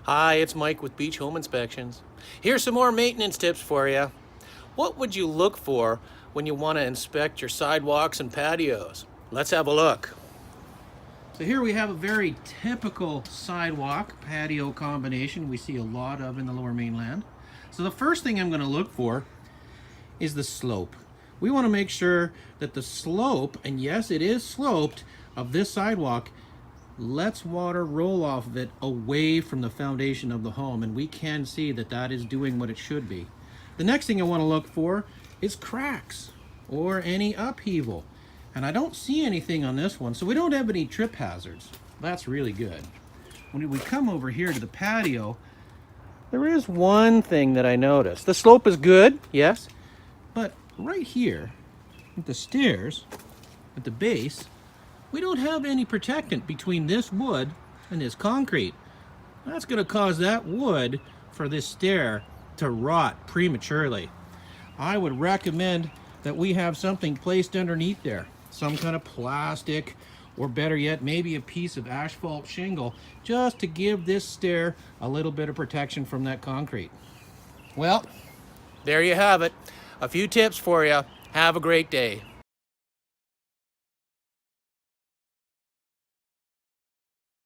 Hi, it's Mike with Beach Home Inspections. Here's some more maintenance tips for you. What would you look for when you want to inspect your sidewalks and patios? Let's have a look. So here we have a very typical sidewalk patio combination we see a lot of in the Lower Mainland. So the first thing I'm going to look for is the slope. We want to make sure that the slope, and yes it is sloped, of this sidewalk lets water roll off of it away from the foundation of the home, and we can see that that is doing what it should be. The next thing I want to look for is cracks or any upheaval, and I don't see anything on this one, so we don't have any trip hazards. That's really good. When we come over here to the patio, there is one thing that I noticed. The slope is good, yes, but right here at the stairs, at the base, we don't have any protectant between this wood and this concrete. That's going to cause that wood for this stair to rot prematurely. I would recommend that we have something placed underneath there, some kind of plastic, or better yet, maybe a piece of asphalt shingle, just to give this stair a little bit of protection from that concrete. Well, there you have it. A few tips for you. Have a great day.